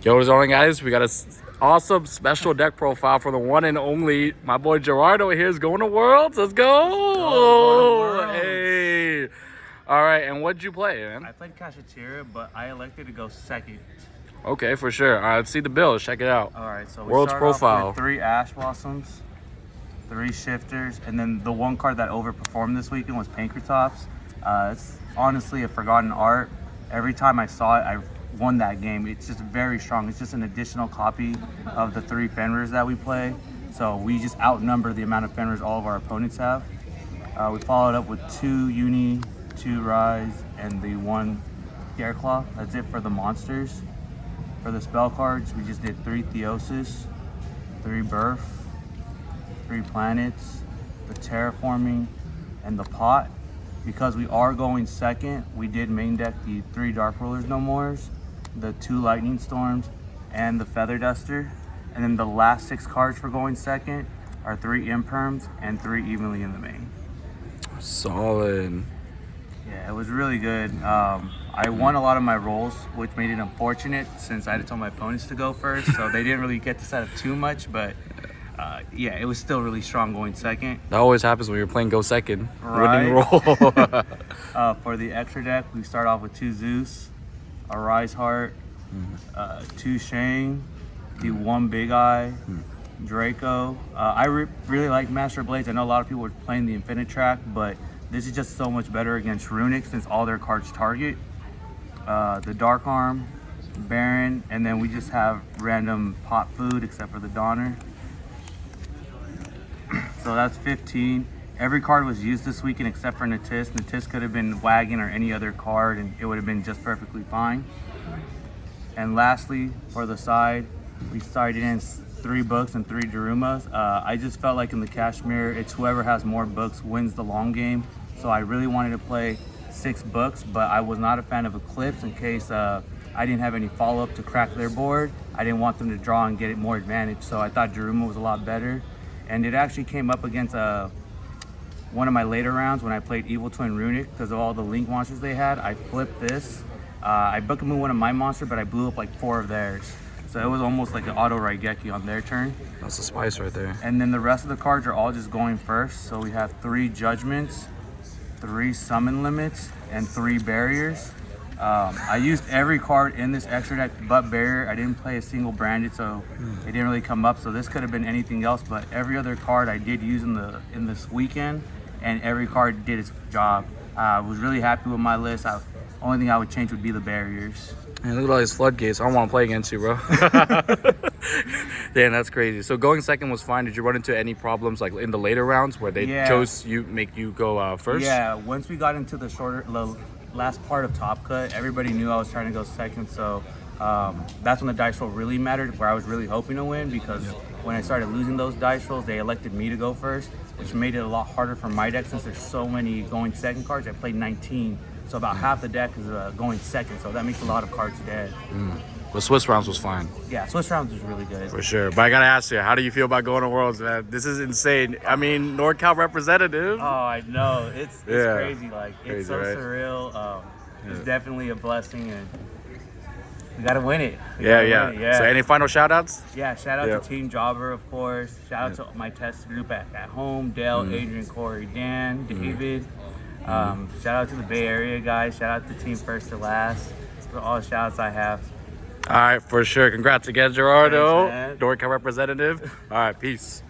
Yo, what's going on, guys? We got a awesome special deck profile for the one and only my boy Gerardo here is going to Worlds. Let's go! Hey! All right, and what'd you play, man? I played Kashtira, but I elected to go second. Okay, for sure. All right, let's see the bill. Check it out. All right, so we Worlds start profile. off with 3 Ash Blossoms, 3 Shifters, and then the one card that overperformed this weekend was Pankratops. It's honestly a forgotten art. Every time I saw it, I won that game. It's just very strong. It's just an additional copy of the 3 Fenrirs that we play. So we just outnumber the amount of Fenrirs all of our opponents have. We followed up with 2 Uni, 2 Rise, and the 1 Scareclaw. That's it for the monsters. For the spell cards, we just did 3 Theosis, 3 Birth, 3 Planets, the Terraforming, and the Pot. Because we are going second, we did main deck the 3 Dark Rulers No Mores, the 2 Lightning Storms, and the Feather Duster. And then the last 6 cards for going second are 3 Imperms and 3 Evenly in the Main. Solid. Yeah, it was really good. I won a lot of my rolls, which made it unfortunate since I had to tell my opponents to go first, so they didn't really get to set up too much, but yeah, it was still really strong going second. That always happens when you're playing go second. Right. Winning roll. For the extra deck, we start off with 2 Zeus, a Rise Heart, 2 Shang, the 1 Big Eye, Draco. I really like Master Blades. I know a lot of people are playing the Infinite track, but this is just so much better against Runic since all their cards target. The Dark Arm, Baron, and then we just have random pot food except for the Donner. So that's 15. Every card was used this weekend except for Natis. Natis could have been Wagon or any other card and it would have been just perfectly fine. And lastly, for the side, we started in 3 books and 3 Darumas. I just felt like in the Kashmir, it's whoever has more books wins the long game. So I really wanted to play 6 books, but I was not a fan of Eclipse in case I didn't have any follow-up to crack their board. I didn't want them to draw and get it more advantage, so I thought Daruma was a lot better. And it actually came up against one of my later rounds when I played Evil Twin Runic because of all the Link monsters they had. I flipped this. I book moved one of my monsters, but I blew up like 4 of theirs. So it was almost like an auto Raigeki on their turn. That's the spice right there. And then the rest of the cards are all just going first. So we have 3 Judgments, 3 Summon Limits, and 3 Barriers. I used every card in this extra deck but Barrier. I didn't play a single Branded, so it didn't really come up. So this could have been anything else, but every other card I did use in this weekend, and every card did its job. I was really happy with my list. Only thing I would change would be the Barriers. Man, look at all these floodgates. I don't want to play against you, bro. Damn, that's crazy. So going second was fine. Did you run into any problems like in the later rounds where they chose make you go first? Yeah, once we got into the last part of Top Cut, everybody knew I was trying to go second. So that's when the dice roll really mattered, where I was really hoping to win, because when I started losing those dice rolls, they elected me to go first, which made it a lot harder for my deck since there's so many going second cards. I played 19. So about half the deck is going second, so that makes a lot of cards dead. The Swiss rounds was fine. Yeah, Swiss rounds was really good. For sure. But I got to ask you, how do you feel about going to Worlds, man? This is insane. I mean, NorCal representative. Oh, I know. It's crazy. Like, it's so right? surreal. It's definitely a blessing, and we got to win it. Yeah. So any final shout-outs? Yeah, shout out to Team Jobber, of course. Shout out to my test group at home, Dale, Adrian, Corey, Dan, David. Shout out to the Bay Area guys. Shout out to Team First to Last. For all the shout outs I have. All right, for sure. Congrats again, Gerardo. Thanks, man. NorCal representative. All right, peace.